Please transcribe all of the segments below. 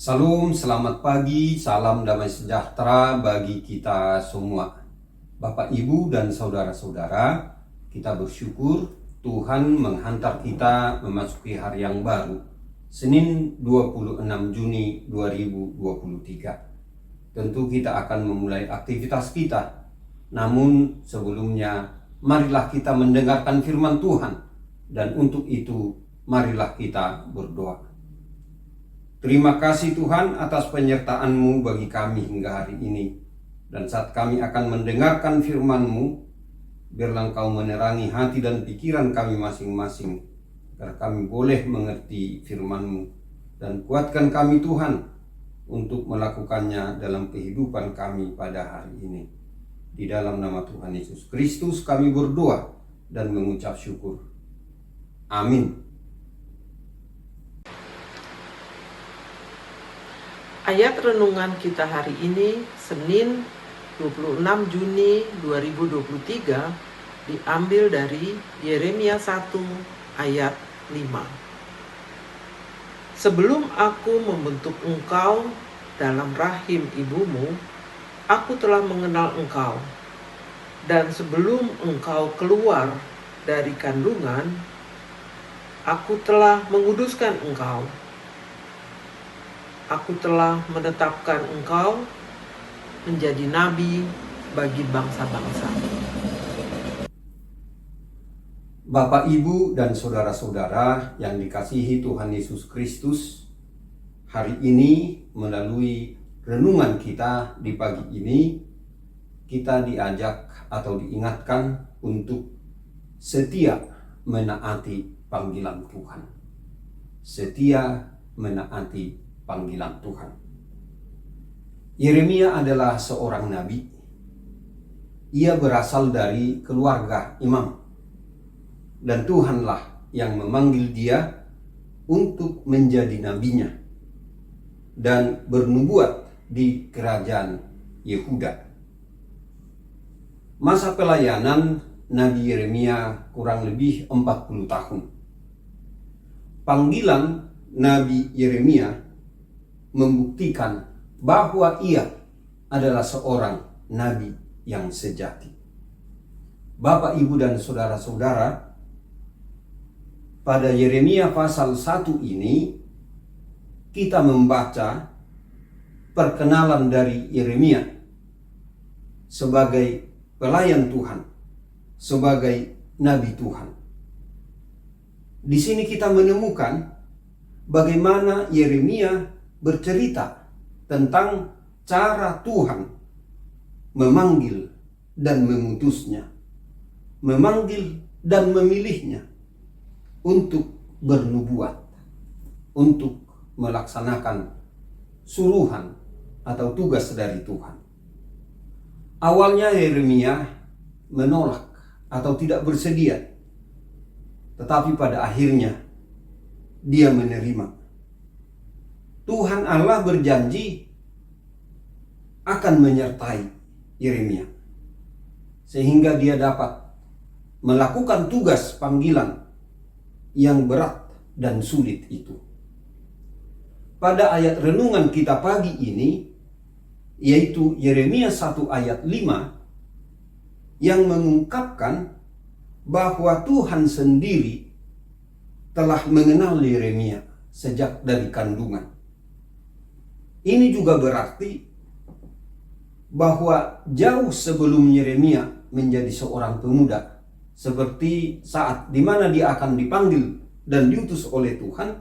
Salam, selamat pagi, salam damai sejahtera bagi kita semua. Bapak, Ibu, dan saudara-saudara, kita bersyukur Tuhan menghantar kita memasuki hari yang baru, Senin 26 Juni 2023. Tentu kita akan memulai aktivitas kita, namun sebelumnya marilah kita mendengarkan firman Tuhan, dan untuk itu marilah kita berdoa. Terima kasih Tuhan atas penyertaan-Mu bagi kami hingga hari ini. Dan saat kami akan mendengarkan firman-Mu, biarlah Engkau menerangi hati dan pikiran kami masing-masing, agar kami boleh mengerti firman-Mu. Dan kuatkan kami Tuhan untuk melakukannya dalam kehidupan kami pada hari ini. Di dalam nama Tuhan Yesus Kristus kami berdoa dan mengucap syukur. Amin. Ayat renungan kita hari ini, Senin 26 Juni 2023, diambil dari Yeremia 1 ayat 5. Sebelum aku membentuk engkau dalam rahim ibumu, aku telah mengenal engkau. Dan sebelum engkau keluar dari kandungan, aku telah menguduskan engkau. Aku telah menetapkan engkau menjadi nabi bagi bangsa-bangsa. Bapak, Ibu, dan saudara-saudara yang dikasihi Tuhan Yesus Kristus, hari ini melalui renungan kita di pagi ini, kita diajak atau diingatkan untuk setia menaati panggilan Tuhan. Setia menaati panggilan Tuhan. Yeremia adalah seorang nabi. Ia berasal dari keluarga imam. Dan Tuhanlah yang memanggil dia untuk menjadi nabinya dan bernubuat di kerajaan Yehuda. Masa pelayanan Nabi Yeremia kurang lebih 40 tahun. Panggilan Nabi Yeremia membuktikan bahwa ia adalah seorang nabi yang sejati. Bapak, Ibu, dan saudara-saudara, pada Yeremia pasal 1 ini kita membaca perkenalan dari Yeremia sebagai pelayan Tuhan, sebagai nabi Tuhan. Di sini kita menemukan bagaimana Yeremia bercerita tentang cara Tuhan memanggil dan mengutusnya, memanggil dan memilihnya untuk bernubuat, untuk melaksanakan suruhan atau tugas dari Tuhan. Awalnya Yeremia menolak atau tidak bersedia, tetapi pada akhirnya dia menerima. Tuhan Allah berjanji akan menyertai Yeremia sehingga dia dapat melakukan tugas panggilan yang berat dan sulit itu. Pada ayat renungan kita pagi ini, yaitu Yeremia 1 ayat 5, yang mengungkapkan bahwa Tuhan sendiri telah mengenal Yeremia sejak dari kandungan. Ini juga berarti bahwa jauh sebelum Yeremia menjadi seorang pemuda, seperti saat dimana dia akan dipanggil dan diutus oleh Tuhan,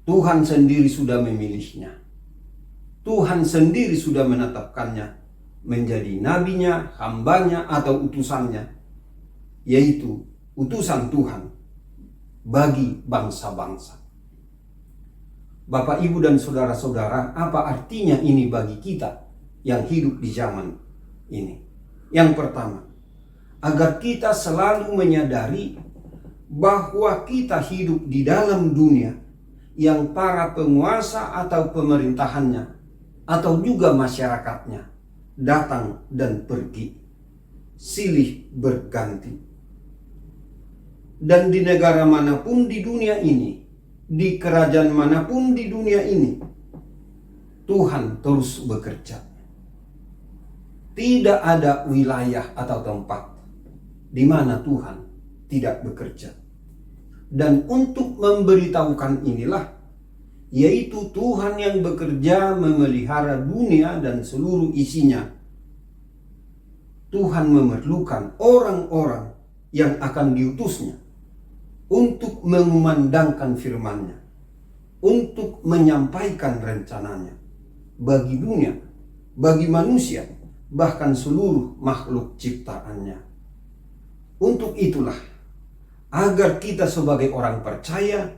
Tuhan sendiri sudah memilihnya. Tuhan sendiri sudah menetapkannya menjadi nabinya, hambanya, atau utusannya, yaitu utusan Tuhan bagi bangsa-bangsa. Bapak, Ibu, dan saudara-saudara, apa artinya ini bagi kita yang hidup di zaman ini? Yang pertama, agar kita selalu menyadari bahwa kita hidup di dalam dunia yang para penguasa atau pemerintahannya atau juga masyarakatnya datang dan pergi, silih berganti. Dan di negara manapun di dunia ini, di kerajaan manapun di dunia ini, Tuhan terus bekerja. Tidak ada wilayah atau tempat di mana Tuhan tidak bekerja. Dan untuk memberitahukan inilah, yaitu Tuhan yang bekerja memelihara dunia dan seluruh isinya. Tuhan memerlukan orang-orang yang akan diutusnya untuk mengumandangkan firman-Nya, untuk menyampaikan rencananya bagi dunia, bagi manusia, bahkan seluruh makhluk ciptaannya. Untuk itulah, agar kita sebagai orang percaya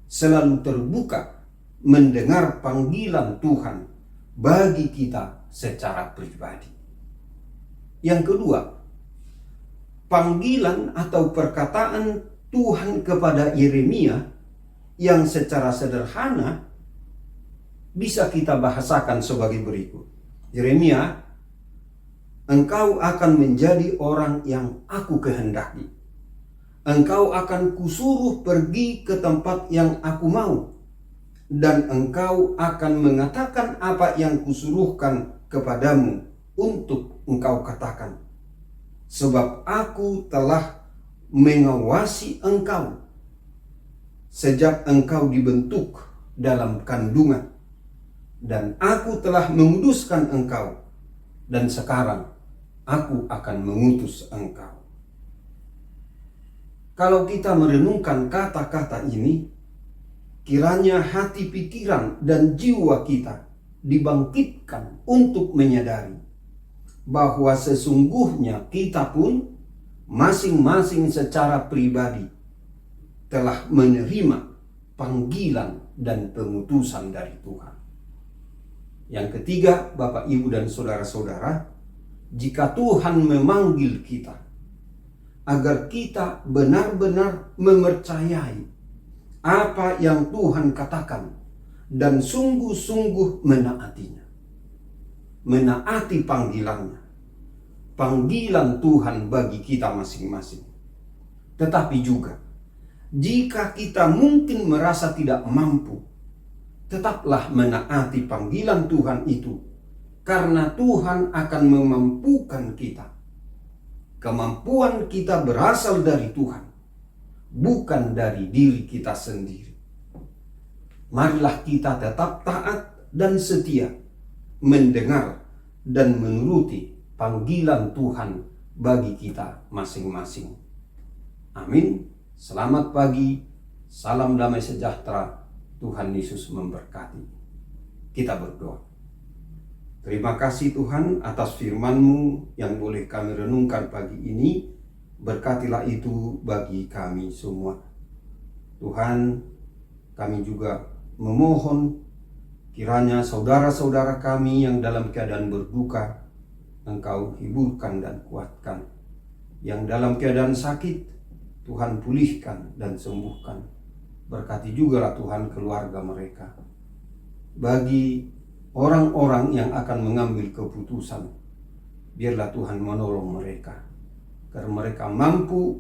selalu terbuka mendengar panggilan Tuhan bagi kita secara pribadi. Yang kedua, panggilan atau perkataan Tuhan kepada Yeremia yang secara sederhana bisa kita bahasakan sebagai berikut. Yeremia, engkau akan menjadi orang yang aku kehendaki. Engkau akan kusuruh pergi ke tempat yang aku mau. Dan engkau akan mengatakan apa yang kusuruhkan kepadamu untuk engkau katakan. Sebab aku telah mengawasi engkau sejak engkau dibentuk dalam kandungan. Dan aku telah menguduskan engkau. Dan sekarang aku akan mengutus engkau. Kalau kita merenungkan kata-kata ini, kiranya hati, pikiran, dan jiwa kita dibangkitkan untuk menyadari bahwa sesungguhnya kita pun masing-masing secara pribadi telah menerima panggilan dan pengutusan dari Tuhan. Yang ketiga, Bapak, Ibu, dan saudara-saudara, jika Tuhan memanggil kita agar kita benar-benar mempercayai apa yang Tuhan katakan dan sungguh-sungguh menaatinya, menaati panggilannya, panggilan Tuhan bagi kita masing-masing. Tetapi juga, jika kita mungkin merasa tidak mampu, tetaplah menaati panggilan Tuhan itu, karena Tuhan akan memampukan kita. Kemampuan kita berasal dari Tuhan, bukan dari diri kita sendiri. Marilah kita tetap taat dan setia mendengar dan menuruti panggilan Tuhan bagi kita masing-masing. Amin. Selamat pagi, salam damai sejahtera, Tuhan Yesus memberkati. Kita berdoa. Terima kasih Tuhan atas firman-Mu yang boleh kami renungkan pagi ini. Berkatilah itu bagi kami semua. Tuhan, kami juga memohon kiranya saudara-saudara kami yang dalam keadaan berduka, Engkau hiburkan dan kuatkan. Yang dalam keadaan sakit, Tuhan pulihkan dan sembuhkan. Berkati jugalah Tuhan keluarga mereka. Bagi orang-orang yang akan mengambil keputusan, biarlah Tuhan menolong mereka, agar mereka mampu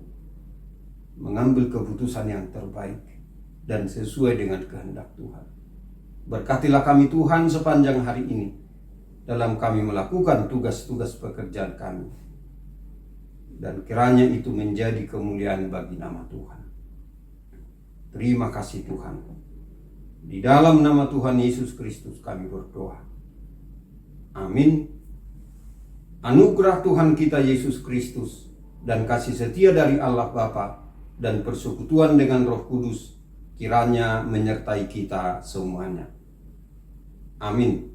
mengambil keputusan yang terbaik dan sesuai dengan kehendak Tuhan. Berkatilah kami Tuhan sepanjang hari ini, dalam kami melakukan tugas-tugas pekerjaan kami. Dan kiranya itu menjadi kemuliaan bagi nama Tuhan. Terima kasih Tuhan. Di dalam nama Tuhan Yesus Kristus kami berdoa. Amin. Anugerah Tuhan kita Yesus Kristus dan kasih setia dari Allah Bapa dan persekutuan dengan Roh Kudus kiranya menyertai kita semuanya. Amin.